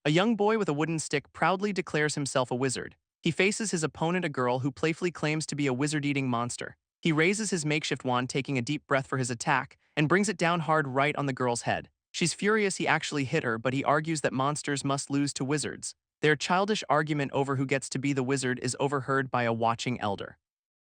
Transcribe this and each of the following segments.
A young boy with a wooden stick proudly declares himself a wizard. He faces his opponent, a girl who playfully claims to be a wizard-eating monster. He raises his makeshift wand, taking a deep breath for his attack, and brings it down hard right on the girl's head. She's furious he actually hit her, but he argues that monsters must lose to wizards. Their childish argument over who gets to be the wizard is overheard by a watching elder.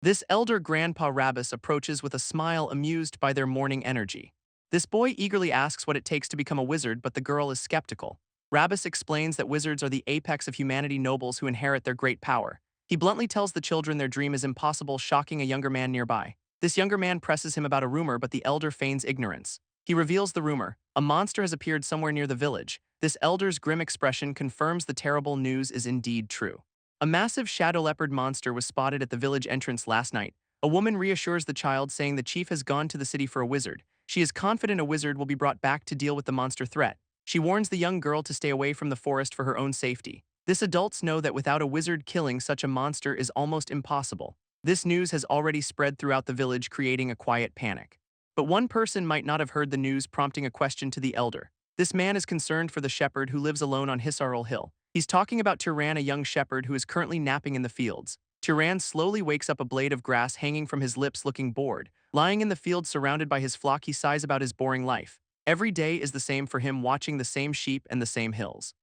This elder, Grandpa Rabbus, approaches with a smile, amused by their morning energy. This boy eagerly asks what it takes to become a wizard, but the girl is skeptical. Rabbus explains that wizards are the apex of humanity, nobles who inherit their great power. He bluntly tells the children their dream is impossible, shocking a younger man nearby. This younger man presses him about a rumor, but the elder feigns ignorance. He reveals the rumor: a monster has appeared somewhere near the village. This elder's grim expression confirms the terrible news is indeed true. A massive shadow leopard monster was spotted at the village entrance last night. A woman reassures the child, saying the chief has gone to the city for a wizard. She is confident a wizard will be brought back to deal with the monster threat. She warns the young girl to stay away from the forest for her own safety. This adults know that without a wizard, killing such a monster is almost impossible. This news has already spread throughout the village, creating a quiet panic. But one person might not have heard the news, prompting a question to the elder. This man is concerned for the shepherd who lives alone on Hisarul Hill. He's talking about Tran, a young shepherd who is currently napping in the fields. Tran slowly wakes up, a blade of grass hanging from his lips, looking bored. Lying in the field surrounded by his flock, he sighs about his boring life. Every day is the same for him, watching the same sheep and the same hills.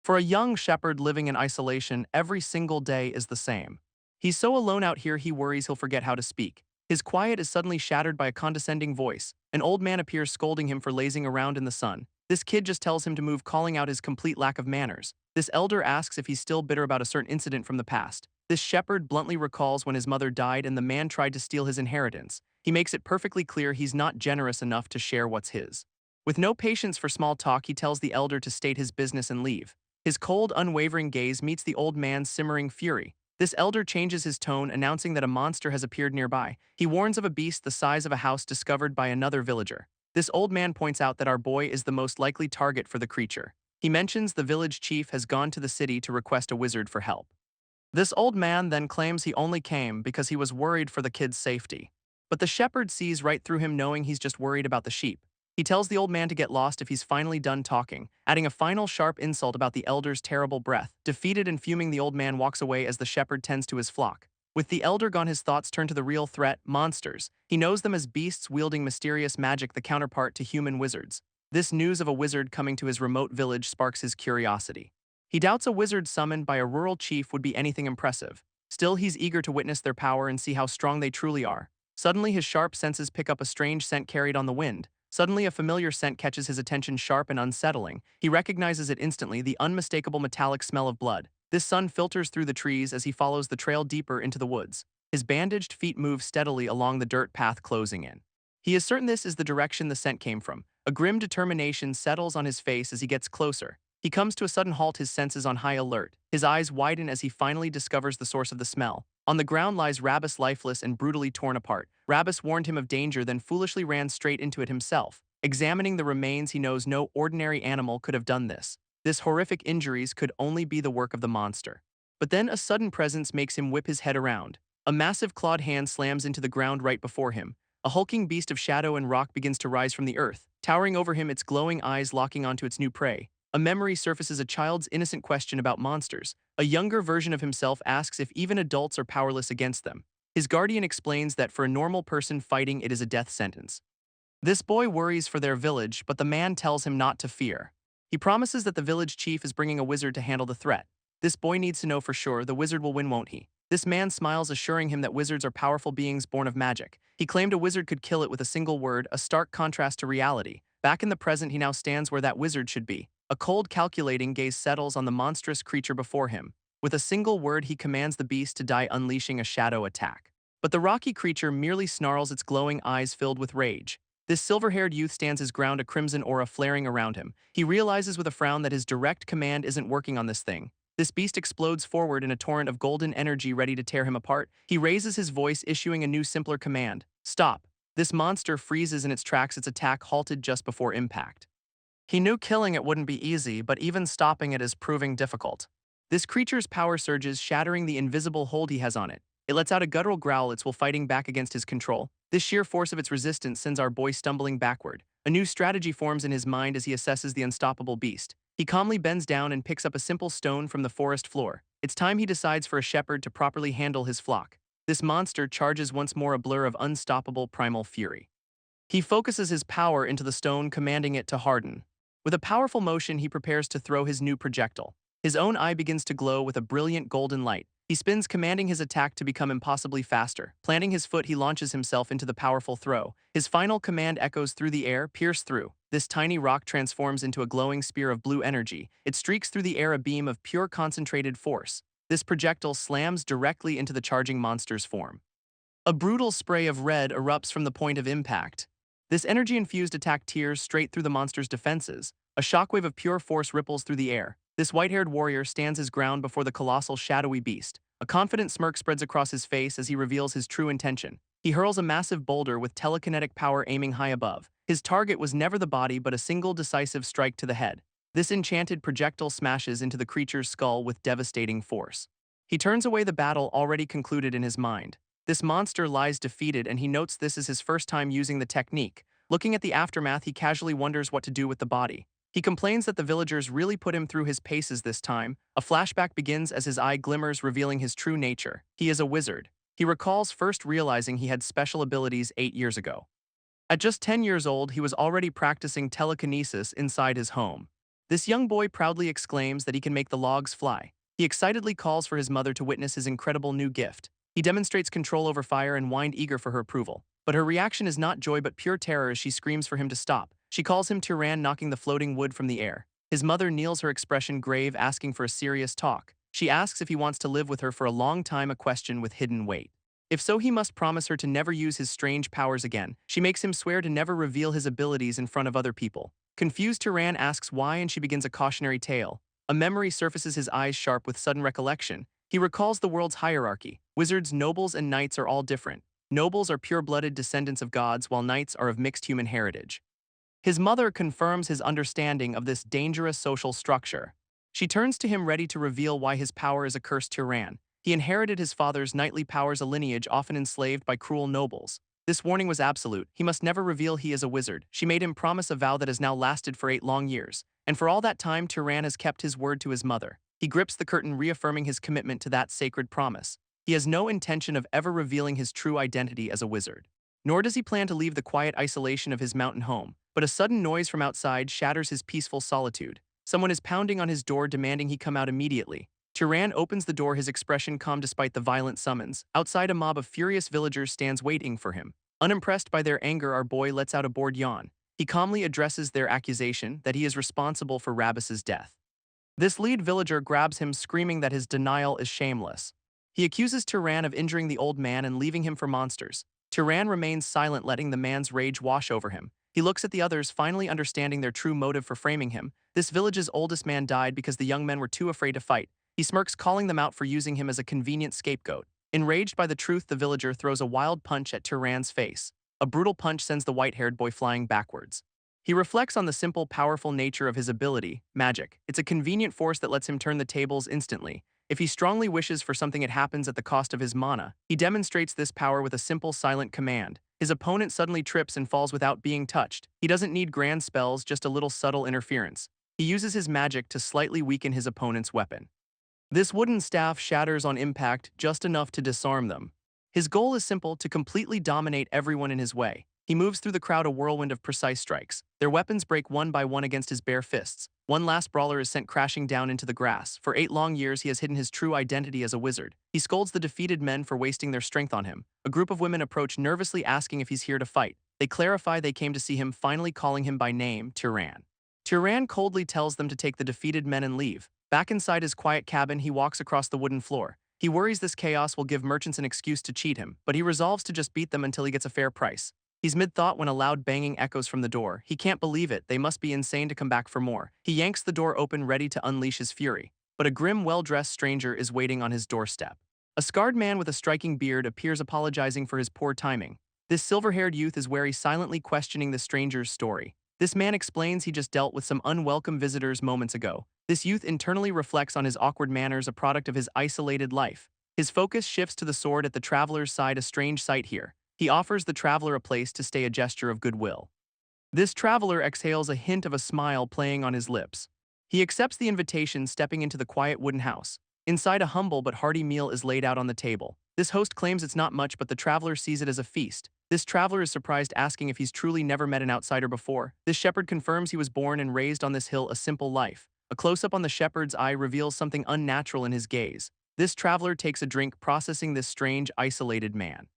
For a young shepherd living in isolation, every single day is the same. He's so alone out here, he worries he'll forget how to speak. His quiet is suddenly shattered by a condescending voice. An old man appears, scolding him for lazing around in the sun. This kid just tells him to move, calling out his complete lack of manners. This elder asks if he's still bitter about a certain incident from the past. This shepherd bluntly recalls when his mother died and the man tried to steal his inheritance. He makes it perfectly clear he's not generous enough to share what's his. With no patience for small talk, he tells the elder to state his business and leave. His cold, unwavering gaze meets the old man's simmering fury. This elder changes his tone, announcing that a monster has appeared nearby. He warns of a beast the size of a house discovered by another villager. This old man points out that our boy is the most likely target for the creature. He mentions the village chief has gone to the city to request a wizard for help. This old man then claims he only came because he was worried for the kid's safety. But the shepherd sees right through him, knowing he's just worried about the sheep. He tells the old man to get lost if he's finally done talking, adding a final sharp insult about the elder's terrible breath. Defeated and fuming, the old man walks away as the shepherd tends to his flock. With the elder gone, his thoughts turn to the real threat: monsters. He knows them as beasts wielding mysterious magic, the counterpart to human wizards. This news of a wizard coming to his remote village sparks his curiosity. He doubts a wizard summoned by a rural chief would be anything impressive. Still, he's eager to witness their power and see how strong they truly are. Suddenly, his sharp senses pick up a strange scent carried on the wind. Suddenly, a familiar scent catches his attention, sharp and unsettling. He recognizes it instantly: the unmistakable metallic smell of blood. This sun filters through the trees as he follows the trail deeper into the woods. His bandaged feet move steadily along the dirt path, closing in. He is certain this is the direction the scent came from. A grim determination settles on his face as he gets closer. He comes to a sudden halt, his senses on high alert. His eyes widen as he finally discovers the source of the smell. On the ground lies Rabbus, lifeless and brutally torn apart. Rabbus warned him of danger, then foolishly ran straight into it himself. Examining the remains, he knows no ordinary animal could have done this. This horrific injuries could only be the work of the monster. But then a sudden presence makes him whip his head around. A massive clawed hand slams into the ground right before him. A hulking beast of shadow and rock begins to rise from the earth, towering over him, its glowing eyes locking onto its new prey. A memory surfaces, a child's innocent question about monsters. A younger version of himself asks if even adults are powerless against them. His guardian explains that for a normal person, fighting it is a death sentence. This boy worries for their village, but the man tells him not to fear. He promises that the village chief is bringing a wizard to handle the threat. This boy needs to know for sure the wizard will win, won't he? This man smiles, assuring him that wizards are powerful beings born of magic. He claimed a wizard could kill it with a single word, a stark contrast to reality. Back in the present, he now stands where that wizard should be. A cold, calculating gaze settles on the monstrous creature before him. With a single word, he commands the beast to die, unleashing a shadow attack. But the rocky creature merely snarls, its glowing eyes filled with rage. This silver-haired youth stands his ground, a crimson aura flaring around him. He realizes with a frown that his direct command isn't working on this thing. This beast explodes forward in a torrent of golden energy, ready to tear him apart. He raises his voice, issuing a new, simpler command: stop. This monster freezes in its tracks, its attack halted just before impact. He knew killing it wouldn't be easy, but even stopping it is proving difficult. This creature's power surges, shattering the invisible hold he has on it. It lets out a guttural growl, its will fighting back against his control. This sheer force of its resistance sends our boy stumbling backward. A new strategy forms in his mind as he assesses the unstoppable beast. He calmly bends down and picks up a simple stone from the forest floor. It's time he decides for a shepherd to properly handle his flock. This monster charges once more, a blur of unstoppable primal fury. He focuses his power into the stone, commanding it to harden. With a powerful motion, he prepares to throw his new projectile. His own eye begins to glow with a brilliant golden light. He spins, commanding his attack to become impossibly faster. Planting his foot, he launches himself into the powerful throw. His final command echoes through the air, pierce through. This tiny rock transforms into a glowing spear of blue energy. It streaks through the air, a beam of pure concentrated force. This projectile slams directly into the charging monster's form. A brutal spray of red erupts from the point of impact. This energy-infused attack tears straight through the monster's defenses. A shockwave of pure force ripples through the air. This white-haired warrior stands his ground before the colossal shadowy beast. A confident smirk spreads across his face as he reveals his true intention. He hurls a massive boulder with telekinetic power, aiming high above. His target was never the body, but a single decisive strike to the head. This enchanted projectile smashes into the creature's skull with devastating force. He turns away, the battle already concluded in his mind. This monster lies defeated, and he notes this is his first time using the technique. Looking at the aftermath, he casually wonders what to do with the body. He complains that the villagers really put him through his paces this time. A flashback begins as his eye glimmers, revealing his true nature. He is a wizard. He recalls first realizing he had special abilities 8 years ago. At just 10 years old, he was already practicing telekinesis inside his home. This young boy proudly exclaims that he can make the logs fly. He excitedly calls for his mother to witness his incredible new gift. He demonstrates control over fire and wind, eager for her approval. But her reaction is not joy but pure terror as she screams for him to stop. She calls him Tran, knocking the floating wood from the air. His mother kneels, her expression grave, asking for a serious talk. She asks if he wants to live with her for a long time, a question with hidden weight. If so, he must promise her to never use his strange powers again. She makes him swear to never reveal his abilities in front of other people. Confused, Tran asks why, and she begins a cautionary tale. A memory surfaces, his eyes sharp with sudden recollection. He recalls the world's hierarchy. Wizards, nobles, and knights are all different. Nobles are pure-blooded descendants of gods, while knights are of mixed human heritage. His mother confirms his understanding of this dangerous social structure. She turns to him, ready to reveal why his power is a cursed Tran. He inherited his father's knightly powers, a lineage often enslaved by cruel nobles. This warning was absolute. He must never reveal he is a wizard. She made him promise a vow that has now lasted for 8 long years. And for all that time, Tran has kept his word to his mother. He grips the curtain, reaffirming his commitment to that sacred promise. He has no intention of ever revealing his true identity as a wizard. Nor does he plan to leave the quiet isolation of his mountain home. But a sudden noise from outside shatters his peaceful solitude. Someone is pounding on his door, demanding he come out immediately. Tran opens the door, his expression calm despite the violent summons. Outside, a mob of furious villagers stands waiting for him. Unimpressed by their anger, our boy lets out a bored yawn. He calmly addresses their accusation that he is responsible for Rabis's death. This lead villager grabs him, screaming that his denial is shameless. He accuses Tran of injuring the old man and leaving him for monsters. Tran remains silent, letting the man's rage wash over him. He looks at the others, finally understanding their true motive for framing him. This village's oldest man died because the young men were too afraid to fight. He smirks, calling them out for using him as a convenient scapegoat. Enraged by the truth, the villager throws a wild punch at Tran's face. A brutal punch sends the white-haired boy flying backwards. He reflects on the simple, powerful nature of his ability, magic. It's a convenient force that lets him turn the tables instantly. If he strongly wishes for something, it happens at the cost of his mana. He demonstrates this power with a simple, silent command. His opponent suddenly trips and falls without being touched. He doesn't need grand spells, just a little subtle interference. He uses his magic to slightly weaken his opponent's weapon. This wooden staff shatters on impact, just enough to disarm them. His goal is simple: to completely dominate everyone in his way. He moves through the crowd, a whirlwind of precise strikes. Their weapons break one by one against his bare fists. One last brawler is sent crashing down into the grass. For 8 long years, he has hidden his true identity as a wizard. He scolds the defeated men for wasting their strength on him. A group of women approach, nervously asking if he's here to fight. They clarify they came to see him, finally calling him by name, Tran. Tran coldly tells them to take the defeated men and leave. Back inside his quiet cabin, he walks across the wooden floor. He worries this chaos will give merchants an excuse to cheat him, but he resolves to just beat them until he gets a fair price. He's mid-thought when a loud banging echoes from the door. He can't believe it. They must be insane to come back for more. He yanks the door open, ready to unleash his fury. But a grim, well-dressed stranger is waiting on his doorstep. A scarred man with a striking beard appears, apologizing for his poor timing. This silver-haired youth is wary, silently questioning the stranger's story. This man explains he just dealt with some unwelcome visitors moments ago. This youth internally reflects on his awkward manners, a product of his isolated life. His focus shifts to the sword at the traveler's side, a strange sight here. He offers the traveler a place to stay, a gesture of goodwill. This traveler exhales, a hint of a smile playing on his lips. He accepts the invitation, stepping into the quiet wooden house. Inside, a humble but hearty meal is laid out on the table. This host claims it's not much, but the traveler sees it as a feast. This traveler is surprised, asking if he's truly never met an outsider before. This shepherd confirms he was born and raised on this hill, a simple life. A close-up on the shepherd's eye reveals something unnatural in his gaze. This traveler takes a drink, processing this strange, isolated man.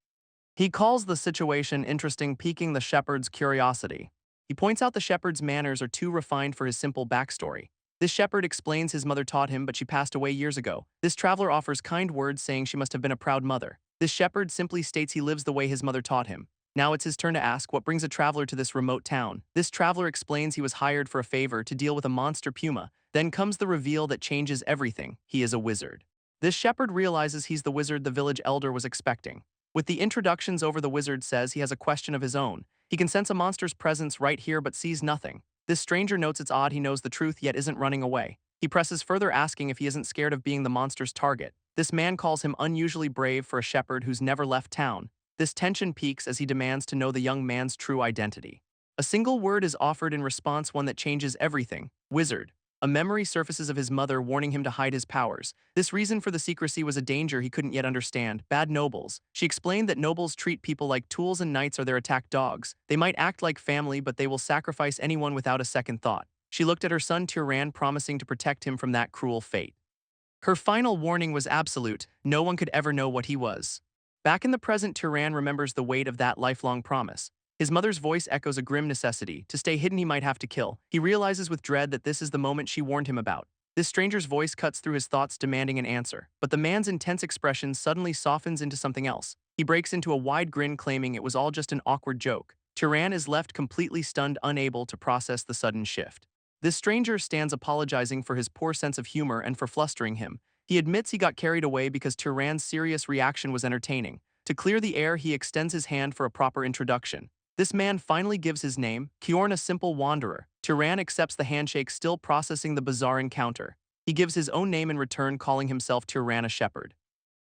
He calls the situation interesting, piquing the shepherd's curiosity. He points out the shepherd's manners are too refined for his simple backstory. This shepherd explains his mother taught him, but she passed away years ago. This traveler offers kind words, saying she must have been a proud mother. This shepherd simply states he lives the way his mother taught him. Now it's his turn to ask what brings a traveler to this remote town. This traveler explains he was hired for a favor to deal with a monster puma. Then comes the reveal that changes everything. He is a wizard. This shepherd realizes he's the wizard the village elder was expecting. With the introductions over, the wizard says he has a question of his own. He can sense a monster's presence right here but sees nothing. This stranger notes it's odd he knows the truth yet isn't running away. He presses further, asking if he isn't scared of being the monster's target. This man calls him unusually brave for a shepherd who's never left town. This tension peaks as he demands to know the young man's true identity. A single word is offered in response, one that changes everything: wizard. A memory surfaces of his mother warning him to hide his powers. This reason for the secrecy was a danger he couldn't yet understand: bad nobles. She explained that nobles treat people like tools and knights are their attack dogs. They might act like family, but they will sacrifice anyone without a second thought. She looked at her son Tran, promising to protect him from that cruel fate. Her final warning was absolute: no one could ever know what he was. Back in the present, Tran remembers the weight of that lifelong promise. His mother's voice echoes a grim necessity: to stay hidden he might have to kill. He realizes with dread that this is the moment she warned him about. This stranger's voice cuts through his thoughts, demanding an answer. But the man's intense expression suddenly softens into something else. He breaks into a wide grin, claiming it was all just an awkward joke. Tran is left completely stunned, unable to process the sudden shift. This stranger stands apologizing for his poor sense of humor and for flustering him. He admits he got carried away because Tran's serious reaction was entertaining. To clear the air, he extends his hand for a proper introduction. This man finally gives his name: Kjorn, a simple wanderer. Tran accepts the handshake, still processing the bizarre encounter. He gives his own name in return, calling himself Tran, a shepherd.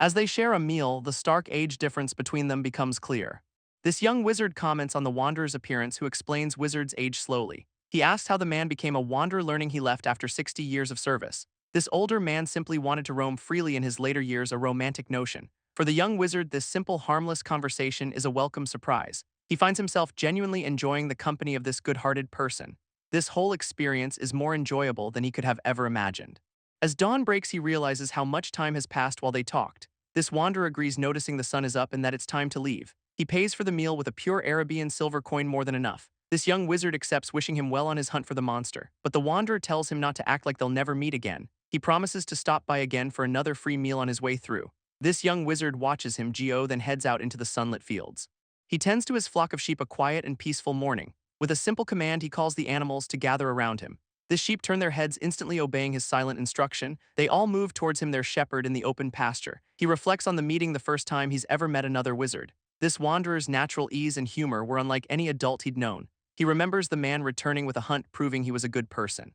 As they share a meal, the stark age difference between them becomes clear. This young wizard comments on the wanderer's appearance, who explains wizards age slowly. He asks how the man became a wanderer, learning he left after 60 years of service. This older man simply wanted to roam freely in his later years, a romantic notion. For the young wizard, this simple, harmless conversation is a welcome surprise. He finds himself genuinely enjoying the company of this good-hearted person. This whole experience is more enjoyable than he could have ever imagined. As dawn breaks, he realizes how much time has passed while they talked. This wanderer agrees, noticing the sun is up and that it's time to leave. He pays for the meal with a pure Arabian silver coin, more than enough. This young wizard accepts, wishing him well on his hunt for the monster. But the wanderer tells him not to act like they'll never meet again. He promises to stop by again for another free meal on his way through. This young wizard watches him, then heads out into the sunlit fields. He tends to his flock of sheep, a quiet and peaceful morning. With a simple command, he calls the animals to gather around him. The sheep turn their heads, instantly obeying his silent instruction. They all move towards him, their shepherd, in the open pasture. He reflects on the meeting, the first time he's ever met another wizard. This wanderer's natural ease and humor were unlike any adult he'd known. He remembers the man returning with a hunt, proving he was a good person.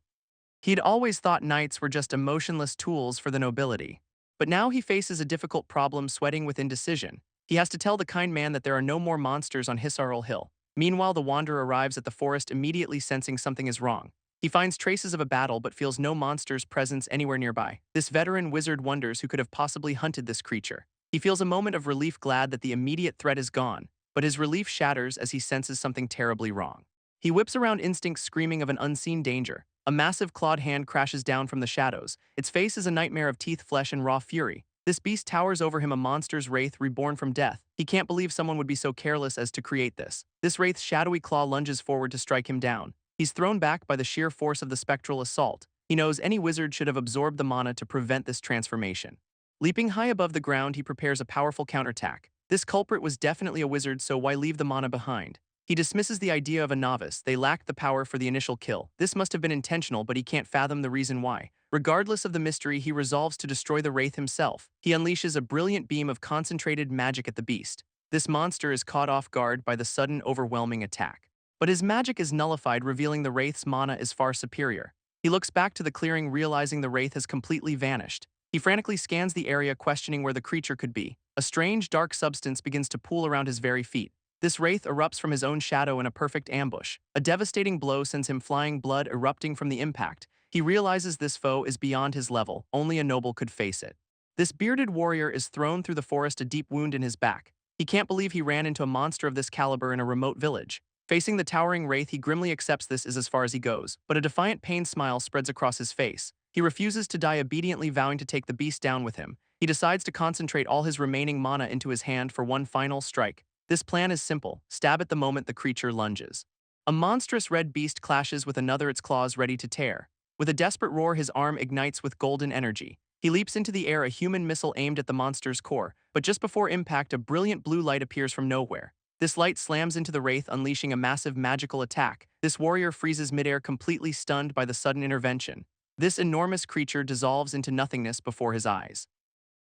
He'd always thought knights were just emotionless tools for the nobility. But now he faces a difficult problem, sweating with indecision. He has to tell the kind man that there are no more monsters on Hisarul Hill. Meanwhile, the wanderer arrives at the forest, immediately sensing something is wrong. He finds traces of a battle but feels no monster's presence anywhere nearby. This veteran wizard wonders who could have possibly hunted this creature. He feels a moment of relief, glad that the immediate threat is gone, but his relief shatters as he senses something terribly wrong. He whips around, instinct screaming of an unseen danger. A massive clawed hand crashes down from the shadows. Its face is a nightmare of teeth, flesh, and raw fury. This beast towers over him, a monster's wraith reborn from death. He can't believe someone would be so careless as to create this. This wraith's shadowy claw lunges forward to strike him down. He's thrown back by the sheer force of the spectral assault. He knows any wizard should have absorbed the mana to prevent this transformation. Leaping high above the ground, he prepares a powerful counterattack. This culprit was definitely a wizard, so why leave the mana behind? He dismisses the idea of a novice. They lacked the power for the initial kill. This must have been intentional, but he can't fathom the reason why. Regardless of the mystery, he resolves to destroy the wraith himself. He unleashes a brilliant beam of concentrated magic at the beast. This monster is caught off guard by the sudden, overwhelming attack. But his magic is nullified, revealing the wraith's mana is far superior. He looks back to the clearing, realizing the wraith has completely vanished. He frantically scans the area, questioning where the creature could be. A strange, dark substance begins to pool around his very feet. This wraith erupts from his own shadow in a perfect ambush. A devastating blow sends him flying, blood erupting from the impact. He realizes this foe is beyond his level, only a noble could face it. This bearded warrior is thrown through the forest, a deep wound in his back. He can't believe he ran into a monster of this caliber in a remote village. Facing the towering wraith, he grimly accepts this is as far as he goes, but a defiant pained smile spreads across his face. He refuses to die, obediently vowing to take the beast down with him. He decides to concentrate all his remaining mana into his hand for one final strike. This plan is simple: stab at the moment the creature lunges. A monstrous red beast clashes with another, its claws ready to tear. With a desperate roar, his arm ignites with golden energy. He leaps into the air, a human missile aimed at the monster's core, but just before impact, a brilliant blue light appears from nowhere. This light slams into the wraith, unleashing a massive magical attack. This warrior freezes midair, completely stunned by the sudden intervention. This enormous creature dissolves into nothingness before his eyes.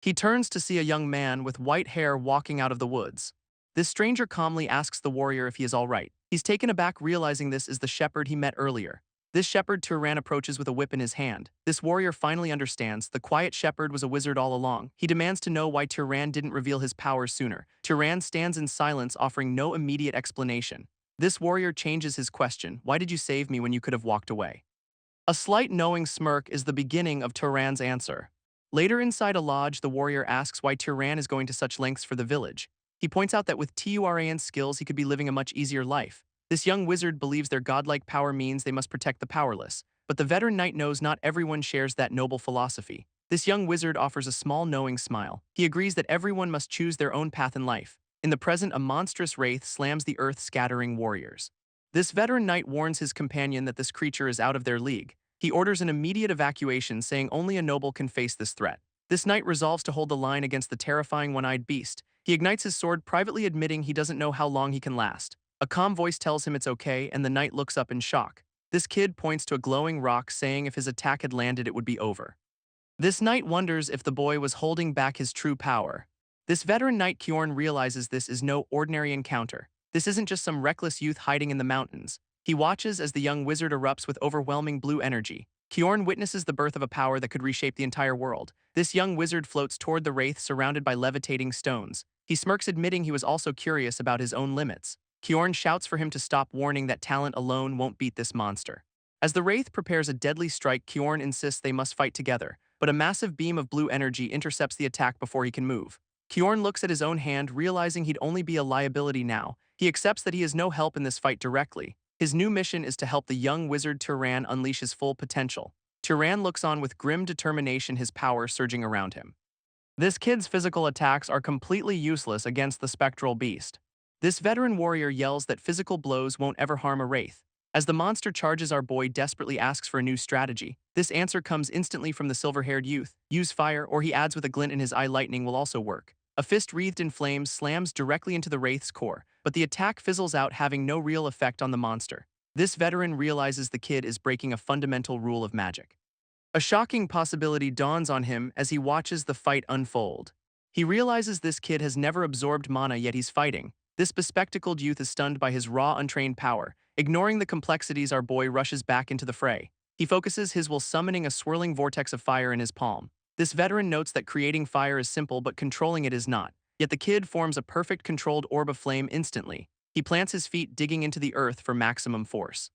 He turns to see a young man with white hair walking out of the woods. This stranger calmly asks the warrior if he is all right. He's taken aback, realizing this is the shepherd he met earlier. This shepherd Tran approaches with a whip in his hand. This warrior finally understands the quiet shepherd was a wizard all along. He demands to know why Tran didn't reveal his powers sooner. Tran stands in silence, offering no immediate explanation. This warrior changes his question: why did you save me when you could have walked away? A slight knowing smirk is the beginning of Tran's answer. Later inside a lodge, the warrior asks why Tran is going to such lengths for the village. He points out that with Turan's skills, he could be living a much easier life. This young wizard believes their godlike power means they must protect the powerless, but the veteran knight knows not everyone shares that noble philosophy. This young wizard offers a small knowing smile. He agrees that everyone must choose their own path in life. In the present, a monstrous wraith slams the earth, scattering warriors. This veteran knight warns his companion that this creature is out of their league. He orders an immediate evacuation, saying only a noble can face this threat. This knight resolves to hold the line against the terrifying one-eyed beast. He ignites his sword, privately admitting he doesn't know how long he can last. A calm voice tells him it's okay, and the knight looks up in shock. This kid points to a glowing rock, saying if his attack had landed, it would be over. This knight wonders if the boy was holding back his true power. This veteran knight Kjorn realizes this is no ordinary encounter. This isn't just some reckless youth hiding in the mountains. He watches as the young wizard erupts with overwhelming blue energy. Kjorn witnesses the birth of a power that could reshape the entire world. This young wizard floats toward the wraith, surrounded by levitating stones. He smirks, admitting he was also curious about his own limits. Kjorn shouts for him to stop, warning that talent alone won't beat this monster. As the wraith prepares a deadly strike, Kjorn insists they must fight together, but a massive beam of blue energy intercepts the attack before he can move. Kjorn looks at his own hand, realizing he'd only be a liability now. He accepts that he is no help in this fight directly. His new mission is to help the young wizard Tran unleash his full potential. Tran looks on with grim determination, his power surging around him. This kid's physical attacks are completely useless against the spectral beast. This veteran warrior yells that physical blows won't ever harm a wraith. As the monster charges, our boy desperately asks for a new strategy. This answer comes instantly from the silver-haired youth. Use fire, or he adds with a glint in his eye, lightning will also work. A fist wreathed in flames slams directly into the wraith's core, but the attack fizzles out, having no real effect on the monster. This veteran realizes the kid is breaking a fundamental rule of magic. A shocking possibility dawns on him as he watches the fight unfold. He realizes this kid has never absorbed mana, yet he's fighting. This bespectacled youth is stunned by his raw, untrained power. Ignoring the complexities, our boy rushes back into the fray. He focuses his will, summoning a swirling vortex of fire in his palm. This veteran notes that creating fire is simple, but controlling it is not. Yet the kid forms a perfect controlled orb of flame instantly. He plants his feet, digging into the earth for maximum force.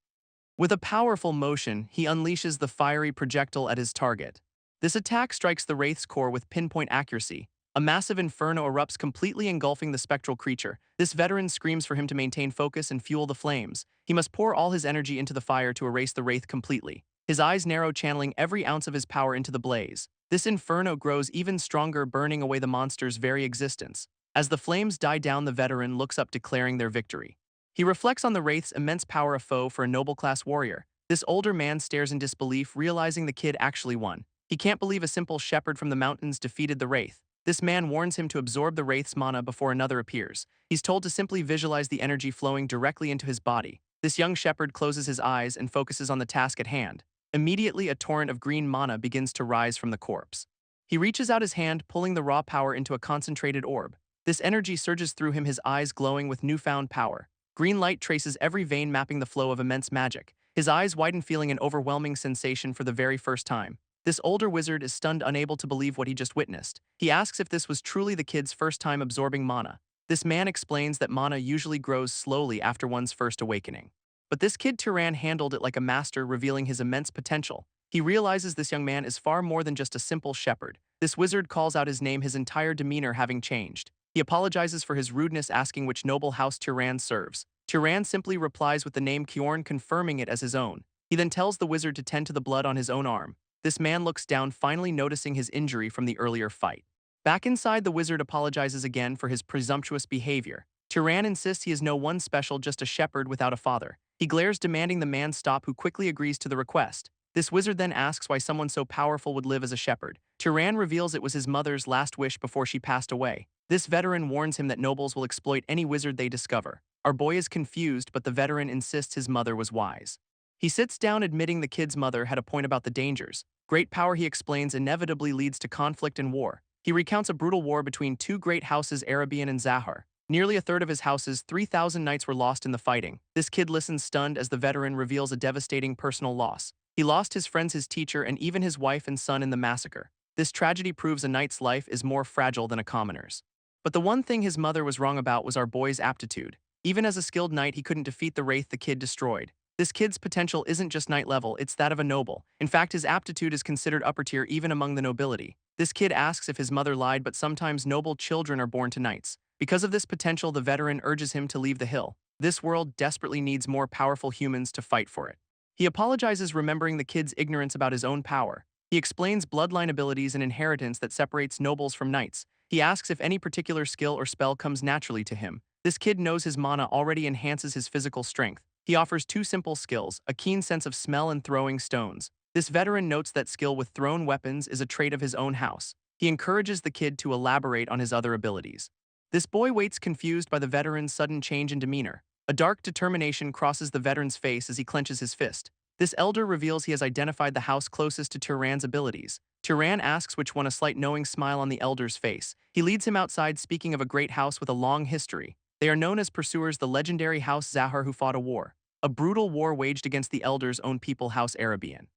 With a powerful motion, he unleashes the fiery projectile at his target. This attack strikes the wraith's core with pinpoint accuracy. A massive inferno erupts, completely engulfing the spectral creature. This veteran screams for him to maintain focus and fuel the flames. He must pour all his energy into the fire to erase the wraith completely. His eyes narrow, channeling every ounce of his power into the blaze. This inferno grows even stronger, burning away the monster's very existence. As the flames die down, the veteran looks up, declaring their victory. He reflects on the wraith's immense power, a foe for a noble-class warrior. This older man stares in disbelief, realizing the kid actually won. He can't believe a simple shepherd from the mountains defeated the wraith. This man warns him to absorb the wraith's mana before another appears. He's told to simply visualize the energy flowing directly into his body. This young shepherd closes his eyes and focuses on the task at hand. Immediately, a torrent of green mana begins to rise from the corpse. He reaches out his hand, pulling the raw power into a concentrated orb. This energy surges through him, his eyes glowing with newfound power. Green light traces every vein, mapping the flow of immense magic. His eyes widen, feeling an overwhelming sensation for the very first time. This older wizard is stunned, unable to believe what he just witnessed. He asks if this was truly the kid's first time absorbing mana. This man explains that mana usually grows slowly after one's first awakening. But this kid Tran handled it like a master, revealing his immense potential. He realizes this young man is far more than just a simple shepherd. This wizard calls out his name, his entire demeanor having changed. He apologizes for his rudeness, asking which noble house Tran serves. Tran simply replies with the name Kjorn, confirming it as his own. He then tells the wizard to tend to the blood on his own arm. This man looks down, finally noticing his injury from the earlier fight. Back inside, the wizard apologizes again for his presumptuous behavior. Tran insists he is no one special, just a shepherd without a father. He glares, demanding the man stop, who quickly agrees to the request. This wizard then asks why someone so powerful would live as a shepherd. Tran reveals it was his mother's last wish before she passed away. This veteran warns him that nobles will exploit any wizard they discover. Our boy is confused, but the veteran insists his mother was wise. He sits down, admitting the kid's mother had a point about the dangers. Great power, he explains, inevitably leads to conflict and war. He recounts a brutal war between two great houses, Arabian and Zahar. Nearly a third of his house's 3,000 knights were lost in the fighting. This kid listens, stunned, as the veteran reveals a devastating personal loss. He lost his friends, his teacher, and even his wife and son in the massacre. This tragedy proves a knight's life is more fragile than a commoner's. But the one thing his mother was wrong about was our boy's aptitude. Even as a skilled knight, he couldn't defeat the wraith the kid destroyed. This kid's potential isn't just knight level, it's that of a noble. In fact, his aptitude is considered upper tier even among the nobility. This kid asks if his mother lied, but sometimes noble children are born to knights. Because of this potential, the veteran urges him to leave the hill. This world desperately needs more powerful humans to fight for it. He apologizes, remembering the kid's ignorance about his own power. He explains bloodline abilities and inheritance that separates nobles from knights. He asks if any particular skill or spell comes naturally to him. This kid knows his mana already enhances his physical strength. He offers two simple skills, a keen sense of smell and throwing stones. This veteran notes that skill with thrown weapons is a trait of his own house. He encourages the kid to elaborate on his other abilities. This boy waits, confused by the veteran's sudden change in demeanor. A dark determination crosses the veteran's face as he clenches his fist. This elder reveals he has identified the house closest to Tran's abilities. Tran asks which one, a slight knowing smile on the elder's face. He leads him outside, speaking of a great house with a long history. They are known as pursuers, the legendary House Zahar, who fought a war. A brutal war waged against the elder's own people, House Arabian.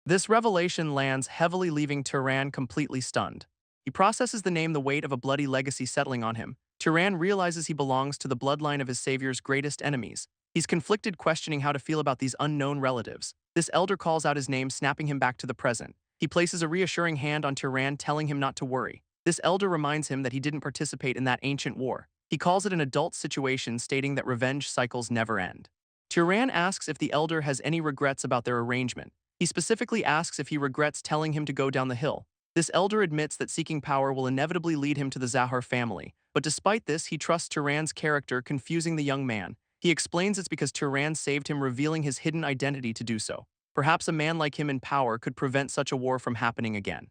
This revelation lands heavily, leaving Tran completely stunned. He processes the name, the weight of a bloody legacy settling on him. Tran realizes he belongs to the bloodline of his savior's greatest enemies. He's conflicted, questioning how to feel about these unknown relatives. This elder calls out his name, snapping him back to the present. He places a reassuring hand on Tran, telling him not to worry. This elder reminds him that he didn't participate in that ancient war. He calls it an adult situation, stating that revenge cycles never end. Tran asks if the elder has any regrets about their arrangement. He specifically asks if he regrets telling him to go down the hill. This elder admits that seeking power will inevitably lead him to the Zahar family, but despite this, he trusts Tran's character, confusing the young man. He explains it's because Tran saved him, revealing his hidden identity to do so. Perhaps a man like him in power could prevent such a war from happening again.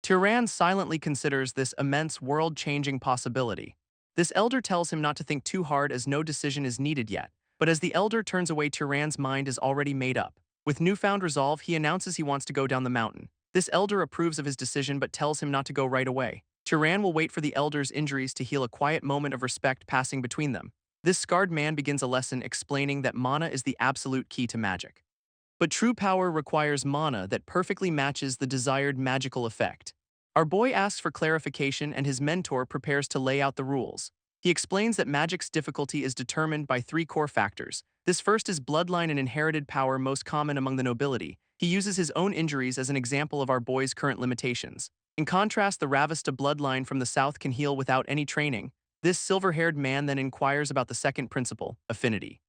Tran silently considers this immense, world-changing possibility. This elder tells him not to think too hard, as no decision is needed yet. But as the elder turns away, Tran's mind is already made up. With newfound resolve, he announces he wants to go down the mountain. This elder approves of his decision but tells him not to go right away. Tran will wait for the elder's injuries to heal, a quiet moment of respect passing between them. This scarred man begins a lesson, explaining that mana is the absolute key to magic. But true power requires mana that perfectly matches the desired magical effect. Our boy asks for clarification, and his mentor prepares to lay out the rules. He explains that magic's difficulty is determined by three core factors. This first is bloodline and inherited power, most common among the nobility. He uses his own injuries as an example of our boy's current limitations. In contrast, the Ravista bloodline from the south can heal without any training. This silver-haired man then inquires about the second principle, affinity.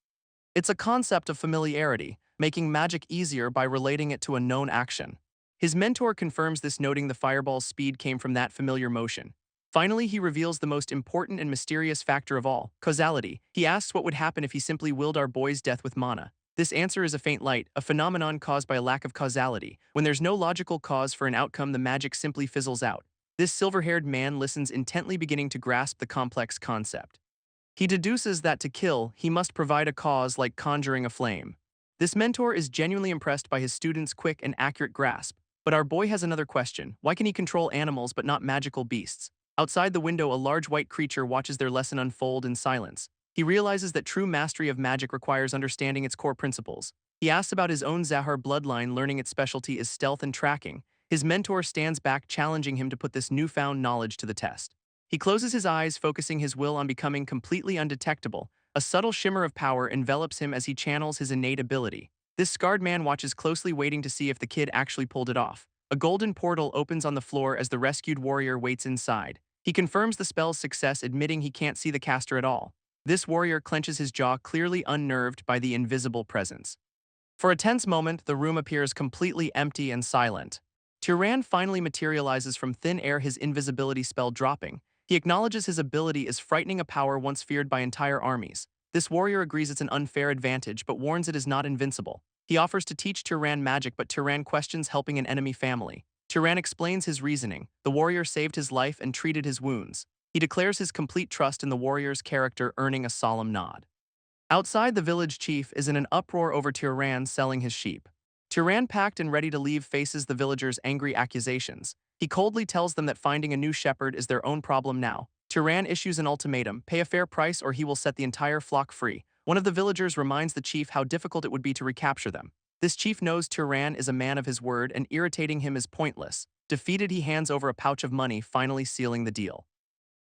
It's a concept of familiarity, making magic easier by relating it to a known action. His mentor confirms this, noting the fireball's speed came from that familiar motion. Finally, he reveals the most important and mysterious factor of all, causality. He asks what would happen if he simply willed our boy's death with mana. This answer is a faint light, a phenomenon caused by a lack of causality. When there's no logical cause for an outcome, the magic simply fizzles out. This silver-haired man listens intently, beginning to grasp the complex concept. He deduces that to kill, he must provide a cause, like conjuring a flame. This mentor is genuinely impressed by his student's quick and accurate grasp. But our boy has another question. Why can he control animals but not magical beasts? Outside the window, a large white creature watches their lesson unfold in silence. He realizes that true mastery of magic requires understanding its core principles. He asks about his own Zahar bloodline, learning its specialty is stealth and tracking. His mentor stands back, challenging him to put this newfound knowledge to the test. He closes his eyes, focusing his will on becoming completely undetectable. A subtle shimmer of power envelops him as he channels his innate ability. This scarred man watches closely, waiting to see if the kid actually pulled it off. A golden portal opens on the floor as the rescued warrior waits inside. He confirms the spell's success, admitting he can't see the caster at all. This warrior clenches his jaw, clearly unnerved by the invisible presence. For a tense moment, the room appears completely empty and silent. Tran finally materializes from thin air, his invisibility spell dropping. He acknowledges his ability is frightening, a power once feared by entire armies. This warrior agrees it's an unfair advantage, but warns it is not invincible. He offers to teach Tran magic, but Tran questions helping an enemy family. Tran explains his reasoning. The warrior saved his life and treated his wounds. He declares his complete trust in the warrior's character, earning a solemn nod. Outside, the village chief is in an uproar over Tran selling his sheep. Tran, packed and ready to leave, faces the villagers' angry accusations. He coldly tells them that finding a new shepherd is their own problem now. Tran issues an ultimatum: pay a fair price or he will set the entire flock free. One of the villagers reminds the chief how difficult it would be to recapture them. This chief knows Tran is a man of his word, and irritating him is pointless. Defeated, he hands over a pouch of money, finally sealing the deal.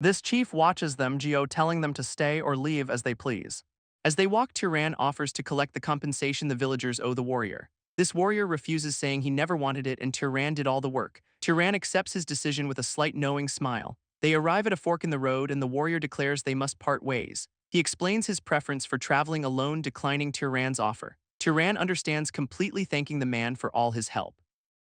This chief watches them, telling them to stay or leave as they please. As they walk, Tran offers to collect the compensation the villagers owe the warrior. This warrior refuses, saying he never wanted it and Tran did all the work. Tran accepts his decision with a slight knowing smile. They arrive at a fork in the road and the warrior declares they must part ways. He explains his preference for traveling alone, declining Tran's offer. Tran understands completely, thanking the man for all his help.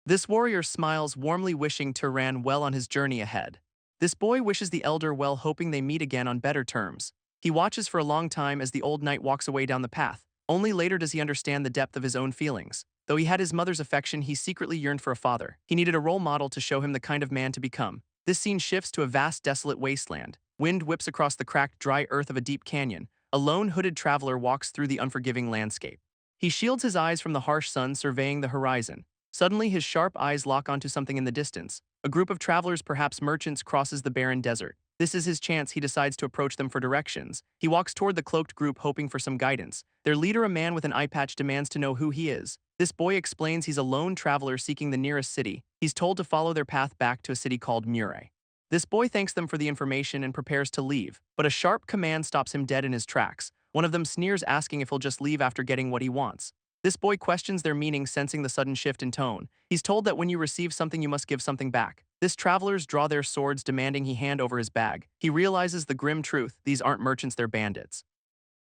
This warrior smiles warmly, wishing Tran well on his journey ahead. This boy wishes the elder well, hoping they meet again on better terms. He watches for a long time as the old knight walks away down the path. Only later does he understand the depth of his own feelings. Though he had his mother's affection, he secretly yearned for a father. He needed a role model to show him the kind of man to become. This scene shifts to a vast, desolate wasteland. Wind whips across the cracked, dry earth of a deep canyon. A lone, hooded traveler walks through the unforgiving landscape. He shields his eyes from the harsh sun, surveying the horizon. Suddenly, his sharp eyes lock onto something in the distance. A group of travelers, perhaps merchants, crosses the barren desert. This is his chance. He decides to approach them for directions. He walks toward the cloaked group, hoping for some guidance. Their leader, a man with an eye patch, demands to know who he is. This boy explains he's a lone traveler seeking the nearest city. He's told to follow their path back to a city called Mure. This boy thanks them for the information and prepares to leave, but a sharp command stops him dead in his tracks. One of them sneers, asking if he'll just leave after getting what he wants. This boy questions their meaning, sensing the sudden shift in tone. He's told that when you receive something, you must give something back. This travelers draw their swords, demanding he hand over his bag. He realizes the grim truth: these aren't merchants, they're bandits.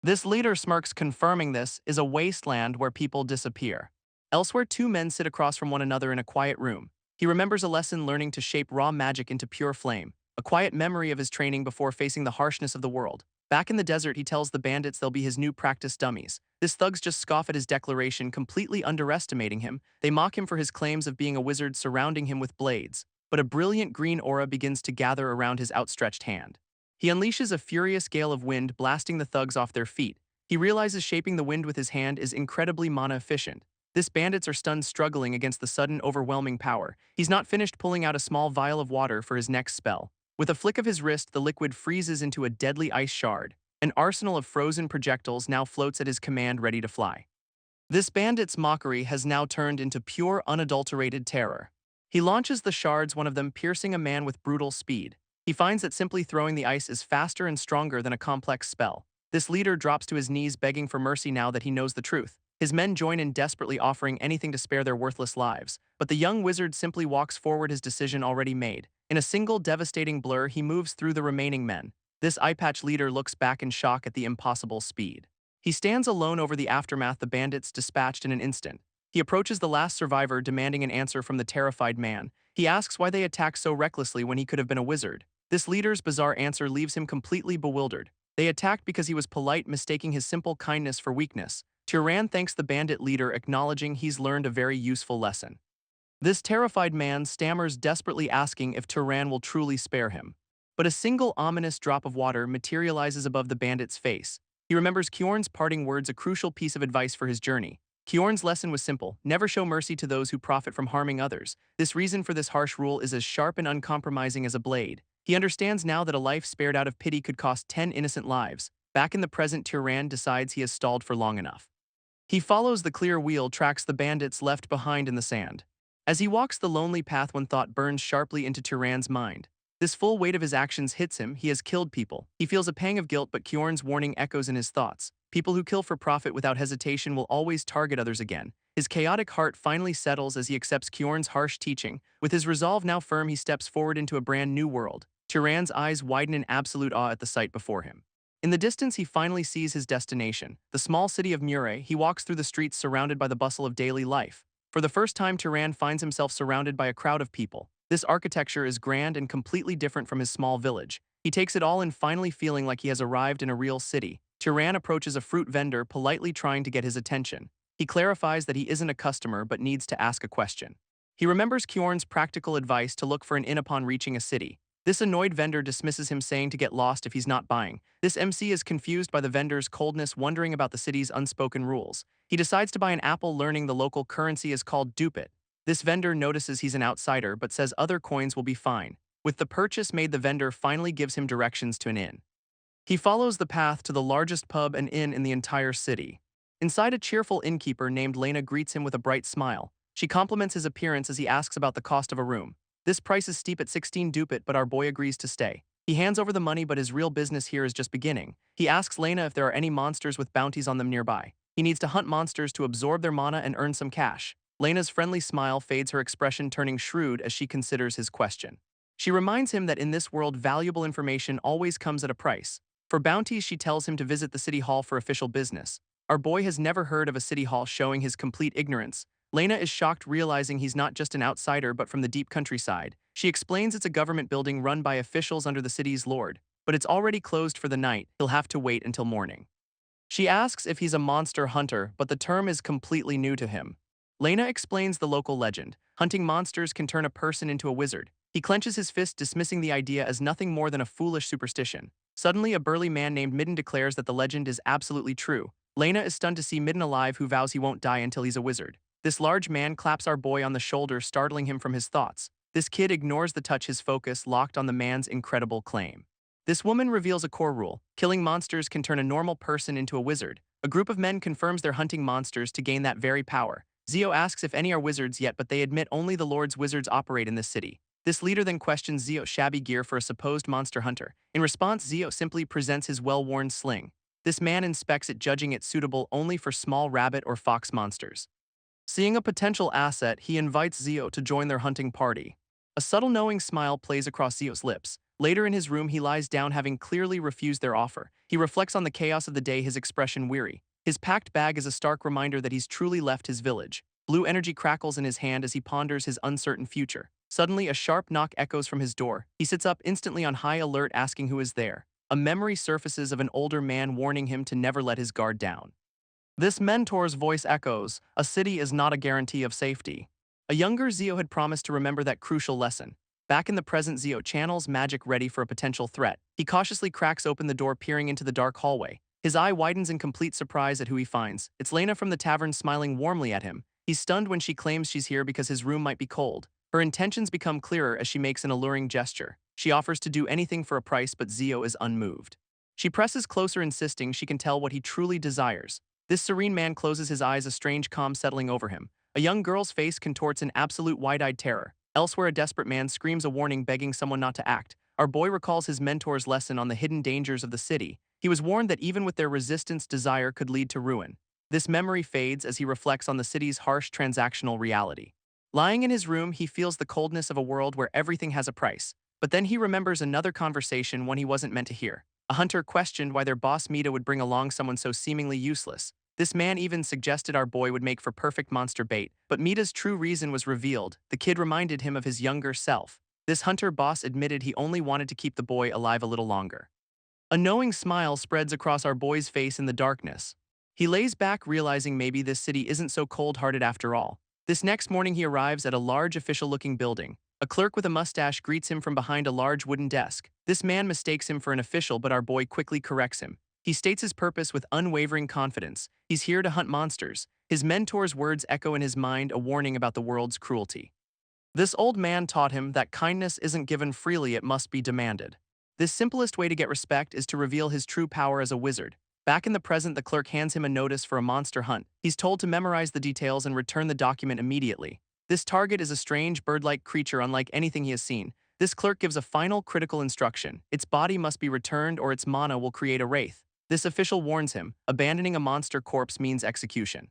This leader smirks, confirming this is a wasteland where people disappear. Elsewhere, two men sit across from one another in a quiet room. He remembers a lesson learning to shape raw magic into pure flame, a quiet memory of his training before facing the harshness of the world. Back in the desert, he tells the bandits they'll be his new practice dummies. This thugs just scoff at his declaration, completely underestimating him. They mock him for his claims of being a wizard, surrounding him with blades. But a brilliant green aura begins to gather around his outstretched hand. He unleashes a furious gale of wind, blasting the thugs off their feet. He realizes shaping the wind with his hand is incredibly mana efficient. This bandits are stunned, struggling against the sudden, overwhelming power. He's not finished pulling out a small vial of water for his next spell. With a flick of his wrist, the liquid freezes into a deadly ice shard. An arsenal of frozen projectiles now floats at his command, ready to fly. This bandit's mockery has now turned into pure, unadulterated terror. He launches the shards, one of them piercing a man with brutal speed. He finds that simply throwing the ice is faster and stronger than a complex spell. This leader drops to his knees, begging for mercy now that he knows the truth. His men join in, desperately offering anything to spare their worthless lives. But the young wizard simply walks forward, his decision already made. In a single devastating blur, he moves through the remaining men. This eye-patch leader looks back in shock at the impossible speed. He stands alone over the aftermath, the bandits dispatched in an instant. He approaches the last survivor, demanding an answer from the terrified man. He asks why they attacked so recklessly when he could have been a wizard. This leader's bizarre answer leaves him completely bewildered. They attacked because he was polite, mistaking his simple kindness for weakness. Tran thanks the bandit leader, acknowledging he's learned a very useful lesson. This terrified man stammers, desperately asking if Tran will truly spare him. But a single ominous drop of water materializes above the bandit's face. He remembers Kjorn's parting words, a crucial piece of advice for his journey. Kjorn's lesson was simple: never show mercy to those who profit from harming others. This reason for this harsh rule is as sharp and uncompromising as a blade. He understands now that a life spared out of pity could cost 10 innocent lives. Back in the present, Tran decides he has stalled for long enough. He follows the clear wheel tracks the bandits left behind in the sand. As he walks the lonely path, one thought burns sharply into Tran's mind. This full weight of his actions hits him. He has killed people. He feels a pang of guilt, but Kjorn's warning echoes in his thoughts. People who kill for profit without hesitation will always target others again. His chaotic heart finally settles as he accepts Kjorn's harsh teaching. With his resolve now firm, he steps forward into a brand new world. Tran's eyes widen in absolute awe at the sight before him. In the distance, he finally sees his destination, the small city of Mure. He walks through the streets surrounded by the bustle of daily life. For the first time, Tran finds himself surrounded by a crowd of people. This architecture is grand and completely different from his small village. He takes it all in, finally feeling like he has arrived in a real city. Tran approaches a fruit vendor, politely trying to get his attention. He clarifies that he isn't a customer but needs to ask a question. He remembers Kjorn's practical advice to look for an inn upon reaching a city. This annoyed vendor dismisses him, saying to get lost if he's not buying. This MC is confused by the vendor's coldness, wondering about the city's unspoken rules. He decides to buy an apple, learning the local currency is called dupit. This vendor notices he's an outsider but says other coins will be fine. With the purchase made, the vendor finally gives him directions to an inn. He follows the path to the largest pub and inn in the entire city. Inside, a cheerful innkeeper named Lena greets him with a bright smile. She compliments his appearance as he asks about the cost of a room. This price is steep at 16 dupit, but our boy agrees to stay. He hands over the money, but his real business here is just beginning. He asks Lena if there are any monsters with bounties on them nearby. He needs to hunt monsters to absorb their mana and earn some cash. Lena's friendly smile fades, her expression turning shrewd as she considers his question. She reminds him that in this world, valuable information always comes at a price. For bounties, she tells him to visit the city hall for official business. Our boy has never heard of a city hall, showing his complete ignorance. Lena is shocked, realizing he's not just an outsider but from the deep countryside. She explains it's a government building run by officials under the city's lord, but it's already closed for the night. He'll have to wait until morning. She asks if he's a monster hunter, but the term is completely new to him. Lena explains the local legend. Hunting monsters can turn a person into a wizard. He clenches his fist, dismissing the idea as nothing more than a foolish superstition. Suddenly, a burly man named Midden declares that the legend is absolutely true. Lena is stunned to see Midden alive, who vows he won't die until he's a wizard. This large man claps our boy on the shoulder, startling him from his thoughts. This kid ignores the touch, his focus locked on the man's incredible claim. This woman reveals a core rule: killing monsters can turn a normal person into a wizard. A group of men confirms they're hunting monsters to gain that very power. Zio asks if any are wizards yet, but they admit only the Lord's wizards operate in this city. This leader then questions Zio's shabby gear for a supposed monster hunter. In response, Zio simply presents his well-worn sling. This man inspects it, judging it suitable only for small rabbit or fox monsters. Seeing a potential asset, he invites Zio to join their hunting party. A subtle knowing smile plays across Zio's lips. Later in his room, he lies down, having clearly refused their offer. He reflects on the chaos of the day, his expression weary. His packed bag is a stark reminder that he's truly left his village. Blue energy crackles in his hand as he ponders his uncertain future. Suddenly, a sharp knock echoes from his door. He sits up, instantly on high alert, asking who is there. A memory surfaces of an older man warning him to never let his guard down. This mentor's voice echoes, "A city is not a guarantee of safety." A younger Zio had promised to remember that crucial lesson. Back in the present, Zio channels magic, ready for a potential threat. He cautiously cracks open the door, peering into the dark hallway. His eye widens in complete surprise at who he finds. It's Lena from the tavern, smiling warmly at him. He's stunned when she claims she's here because his room might be cold. Her intentions become clearer as she makes an alluring gesture. She offers to do anything for a price, but Zio is unmoved. She presses closer, insisting she can tell what he truly desires. This serene man closes his eyes, a strange calm settling over him. A young girl's face contorts in absolute wide-eyed terror. Elsewhere, a desperate man screams a warning, begging someone not to act. Our boy recalls his mentor's lesson on the hidden dangers of the city. He was warned that even with their resistance, desire could lead to ruin. This memory fades as he reflects on the city's harsh transactional reality. Lying in his room, he feels the coldness of a world where everything has a price. But then he remembers another conversation, one he wasn't meant to hear. A hunter questioned why their boss Mita would bring along someone so seemingly useless. This man even suggested our boy would make for perfect monster bait, but Mita's true reason was revealed. The kid reminded him of his younger self. This hunter boss admitted he only wanted to keep the boy alive a little longer. A knowing smile spreads across our boy's face in the darkness. He lays back, realizing maybe this city isn't so cold-hearted after all. This next morning, he arrives at a large official-looking building. A clerk with a mustache greets him from behind a large wooden desk. This man mistakes him for an official, but our boy quickly corrects him. He states his purpose with unwavering confidence. He's here to hunt monsters. His mentor's words echo in his mind, a warning about the world's cruelty. This old man taught him that kindness isn't given freely, it must be demanded. This simplest way to get respect is to reveal his true power as a wizard. Back in the present, the clerk hands him a notice for a monster hunt. He's told to memorize the details and return the document immediately. This target is a strange bird-like creature unlike anything he has seen. This clerk gives a final critical instruction. Its body must be returned or its mana will create a wraith. This official warns him, abandoning a monster corpse means execution.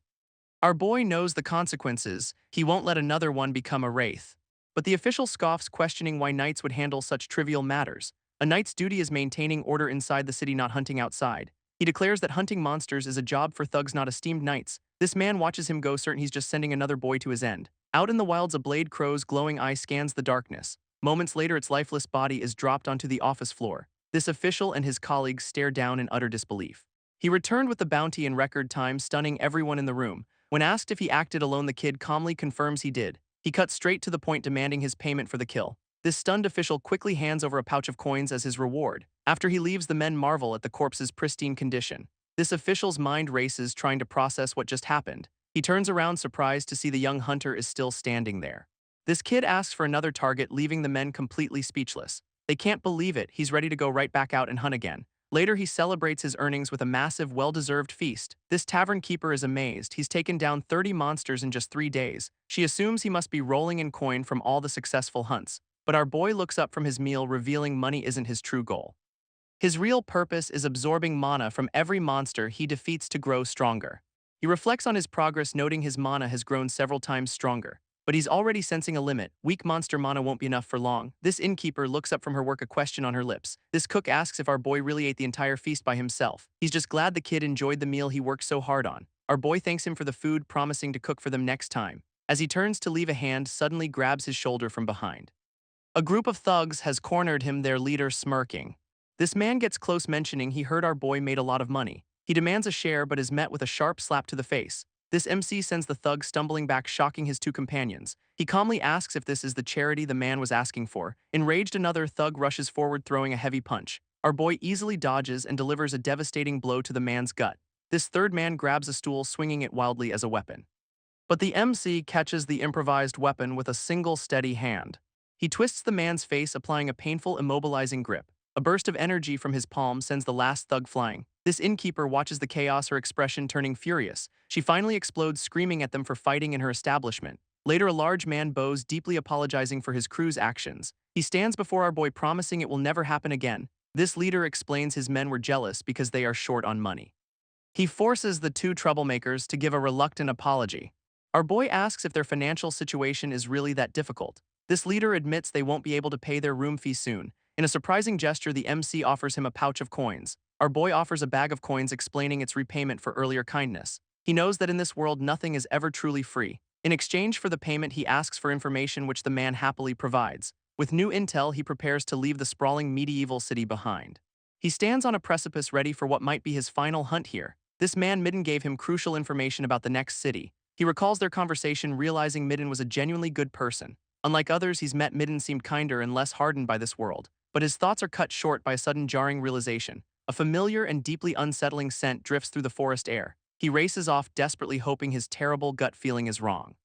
Our boy knows the consequences, he won't let another one become a wraith. But the official scoffs, questioning why knights would handle such trivial matters. A knight's duty is maintaining order inside the city, not hunting outside. He declares that hunting monsters is a job for thugs, not esteemed knights. This man watches him go, certain he's just sending another boy to his end. Out in the wilds, a blade crow's glowing eye scans the darkness. Moments later, its lifeless body is dropped onto the office floor. This official and his colleagues stare down in utter disbelief. He returned with the bounty in record time, stunning everyone in the room. When asked if he acted alone, the kid calmly confirms he did. He cuts straight to the point, demanding his payment for the kill. This stunned official quickly hands over a pouch of coins as his reward. After he leaves, the men marvel at the corpse's pristine condition. This official's mind races, trying to process what just happened. He turns around, surprised to see the young hunter is still standing there. This kid asks for another target, leaving the men completely speechless. They can't believe it, he's ready to go right back out and hunt again. Later, he celebrates his earnings with a massive, well-deserved feast. This tavern keeper is amazed. He's taken down 30 monsters in just 3 days. She assumes he must be rolling in coin from all the successful hunts. But our boy looks up from his meal, revealing money isn't his true goal. His real purpose is absorbing mana from every monster he defeats to grow stronger. He reflects on his progress, noting his mana has grown several times stronger. But he's already sensing a limit. Weak monster mana won't be enough for long. This innkeeper looks up from her work, a question on her lips. This cook asks if our boy really ate the entire feast by himself. He's just glad the kid enjoyed the meal he worked so hard on. Our boy thanks him for the food, promising to cook for them next time. As he turns to leave, a hand suddenly grabs his shoulder from behind. A group of thugs has cornered him, their leader smirking. This man gets close, mentioning he heard our boy made a lot of money. He demands a share but is met with a sharp slap to the face. This MC sends the thug stumbling back, shocking his 2 companions. He calmly asks if this is the charity the man was asking for. Enraged, another thug rushes forward, throwing a heavy punch. Our boy easily dodges and delivers a devastating blow to the man's gut. This third man grabs a stool, swinging it wildly as a weapon. But the MC catches the improvised weapon with a single steady hand. He twists the man's face, applying a painful, immobilizing grip. A burst of energy from his palm sends the last thug flying. This innkeeper watches the chaos, her expression turning furious. She finally explodes, screaming at them for fighting in her establishment. Later, a large man bows, deeply apologizing for his crew's actions. He stands before our boy, promising it will never happen again. This leader explains his men were jealous because they are short on money. He forces the 2 troublemakers to give a reluctant apology. Our boy asks if their financial situation is really that difficult. This leader admits they won't be able to pay their room fee soon. In a surprising gesture, the MC offers him a pouch of coins. Our boy offers a bag of coins, explaining its repayment for earlier kindness. He knows that in this world nothing is ever truly free. In exchange for the payment, he asks for information, which the man happily provides. With new intel, he prepares to leave the sprawling medieval city behind. He stands on a precipice, ready for what might be his final hunt here. This man, Midden, gave him crucial information about the next city. He recalls their conversation, realizing Midden was a genuinely good person. Unlike others he's met, Midden seemed kinder and less hardened by this world. But his thoughts are cut short by a sudden jarring realization. A familiar and deeply unsettling scent drifts through the forest air. He races off, desperately hoping his terrible gut feeling is wrong.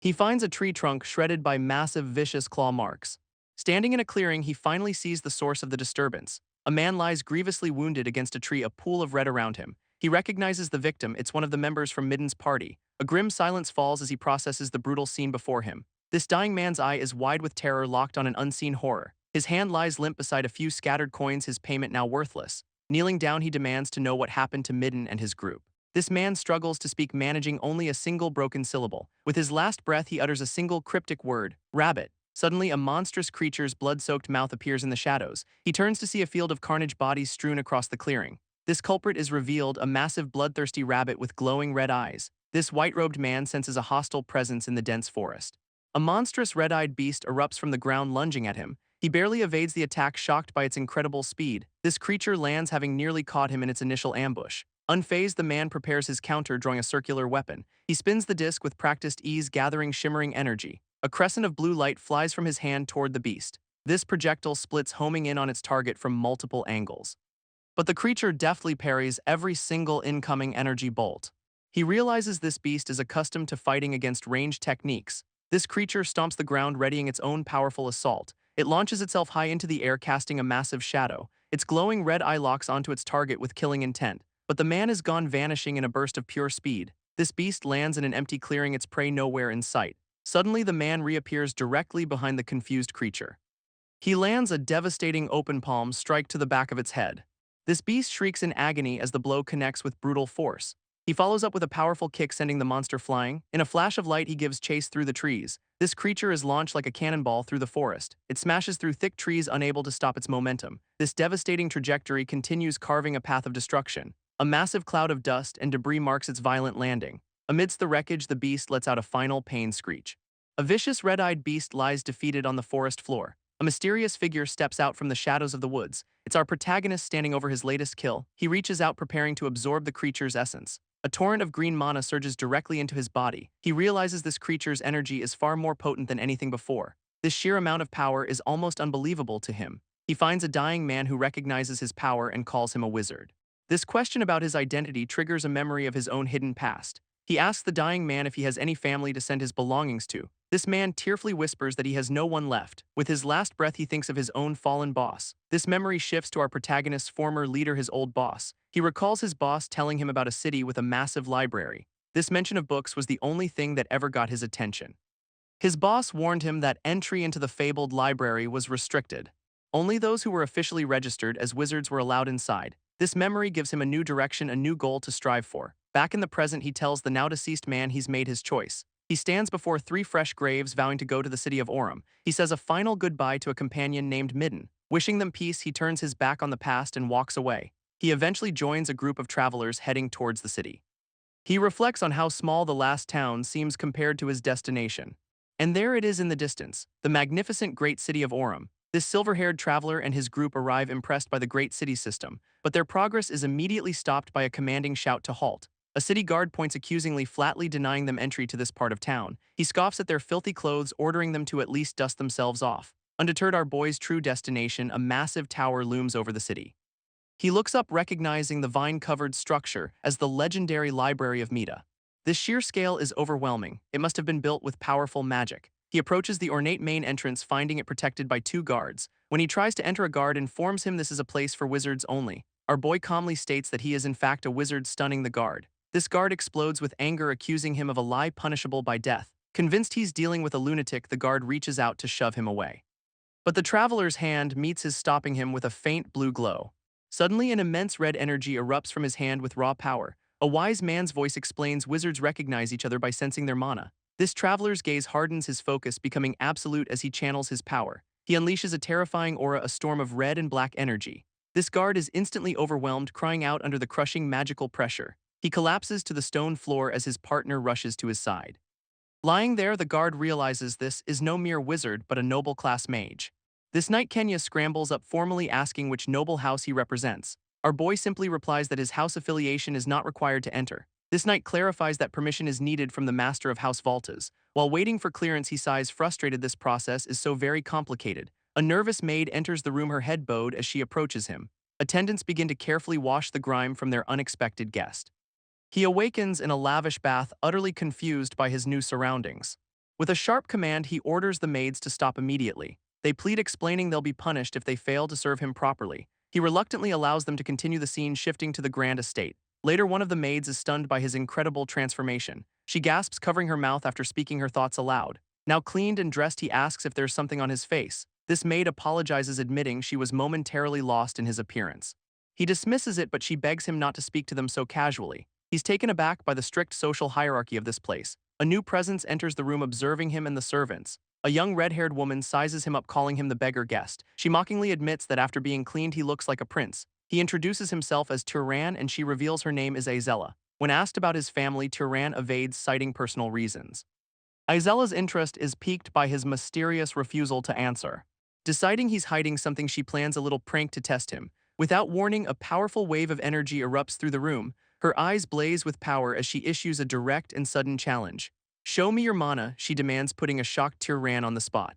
He finds a tree trunk shredded by massive, vicious claw marks. Standing in a clearing, he finally sees the source of the disturbance. A man lies grievously wounded against a tree, a pool of red around him. He recognizes the victim. It's one of the members from Midden's party. A grim silence falls as he processes the brutal scene before him. This dying man's eye is wide with terror, locked on an unseen horror. His hand lies limp beside a few scattered coins, his payment now worthless. Kneeling down, he demands to know what happened to Midden and his group. This man struggles to speak, managing only a single broken syllable. With his last breath, he utters a single cryptic word: rabbit. Suddenly, a monstrous creature's blood-soaked mouth appears in the shadows. He turns to see a field of carnage, bodies strewn across the clearing. This culprit is revealed, a massive bloodthirsty rabbit with glowing red eyes. This white-robed man senses a hostile presence in the dense forest. A monstrous red-eyed beast erupts from the ground, lunging at him. He barely evades the attack, shocked by its incredible speed. This creature lands, having nearly caught him in its initial ambush. Unfazed, the man prepares his counter, drawing a circular weapon. He spins the disc with practiced ease, gathering shimmering energy. A crescent of blue light flies from his hand toward the beast. This projectile splits, homing in on its target from multiple angles. But the creature deftly parries every single incoming energy bolt. He realizes this beast is accustomed to fighting against ranged techniques. This creature stomps the ground, readying its own powerful assault. It launches itself high into the air, casting a massive shadow. Its glowing red eye locks onto its target with killing intent. But the man is gone, vanishing in a burst of pure speed. This beast lands in an empty clearing, its prey nowhere in sight. Suddenly, the man reappears directly behind the confused creature. He lands a devastating open palm strike to the back of its head. This beast shrieks in agony as the blow connects with brutal force. He follows up with a powerful kick, sending the monster flying. In a flash of light, he gives chase through the trees. This creature is launched like a cannonball through the forest. It smashes through thick trees, unable to stop its momentum. This devastating trajectory continues, carving a path of destruction. A massive cloud of dust and debris marks its violent landing. Amidst the wreckage, the beast lets out a final pain screech. A vicious red-eyed beast lies defeated on the forest floor. A mysterious figure steps out from the shadows of the woods. It's our protagonist standing over his latest kill. He reaches out, preparing to absorb the creature's essence. A torrent of green mana surges directly into his body. He realizes this creature's energy is far more potent than anything before. This sheer amount of power is almost unbelievable to him. He finds a dying man who recognizes his power and calls him a wizard. This question about his identity triggers a memory of his own hidden past. He asks the dying man if he has any family to send his belongings to. This man tearfully whispers that he has no one left. With his last breath, he thinks of his own fallen boss. This memory shifts to our protagonist's former leader, his old boss. He recalls his boss telling him about a city with a massive library. This mention of books was the only thing that ever got his attention. His boss warned him that entry into the fabled library was restricted. Only those who were officially registered as wizards were allowed inside. This memory gives him a new direction, a new goal to strive for. Back in the present, he tells the now-deceased man he's made his choice. He stands before 3 fresh graves, vowing to go to the city of Orum. He says a final goodbye to a companion named Midden. Wishing them peace, he turns his back on the past and walks away. He eventually joins a group of travelers heading towards the city. He reflects on how small the last town seems compared to his destination. And there it is in the distance, the magnificent great city of Orum. This silver-haired traveler and his group arrive, impressed by the great city system, but their progress is immediately stopped by a commanding shout to halt. A city guard points accusingly, flatly denying them entry to this part of town. He scoffs at their filthy clothes, ordering them to at least dust themselves off. Undeterred, our boy's true destination, a massive tower, looms over the city. He looks up, recognizing the vine-covered structure as the legendary Library of Mita. This sheer scale is overwhelming. It must have been built with powerful magic. He approaches the ornate main entrance, finding it protected by 2 guards. When he tries to enter, a guard informs him this is a place for wizards only. Our boy calmly states that he is in fact a wizard, stunning the guard. This guard explodes with anger, accusing him of a lie punishable by death. Convinced he's dealing with a lunatic, the guard reaches out to shove him away. But the traveler's hand meets his, stopping him with a faint blue glow. Suddenly, an immense red energy erupts from his hand with raw power. A wise man's voice explains wizards recognize each other by sensing their mana. This traveler's gaze hardens, his focus becoming absolute as he channels his power. He unleashes a terrifying aura, a storm of red and black energy. This guard is instantly overwhelmed, crying out under the crushing magical pressure. He collapses to the stone floor as his partner rushes to his side. Lying there, the guard realizes this is no mere wizard but a noble class mage. This night, Kenya scrambles up, formally asking which noble house he represents. Our boy simply replies that his house affiliation is not required to enter. This knight clarifies that permission is needed from the master of House Voltas. While waiting for clearance, he sighs, frustrated. This process is so very complicated. A nervous maid enters the room, her head bowed as she approaches him. Attendants begin to carefully wash the grime from their unexpected guest. He awakens in a lavish bath, utterly confused by his new surroundings. With a sharp command, he orders the maids to stop immediately. They plead, explaining they'll be punished if they fail to serve him properly. He reluctantly allows them to continue, the scene shifting to the grand estate. Later, one of the maids is stunned by his incredible transformation. She gasps, covering her mouth after speaking her thoughts aloud. Now cleaned and dressed, he asks if there's something on his face. This maid apologizes, admitting she was momentarily lost in his appearance. He dismisses it, but she begs him not to speak to them so casually. He's taken aback by the strict social hierarchy of this place. A new presence enters the room, observing him and the servants. A young red-haired woman sizes him up, calling him the beggar guest. She mockingly admits that after being cleaned, he looks like a prince. He introduces himself as Tran, and she reveals her name is Azella. When asked about his family, Tran evades, citing personal reasons. Azella's interest is piqued by his mysterious refusal to answer. Deciding he's hiding something, she plans a little prank to test him. Without warning, a powerful wave of energy erupts through the room. Her eyes blaze with power as she issues a direct and sudden challenge. "Show me your mana," she demands, putting a shocked Tran on the spot.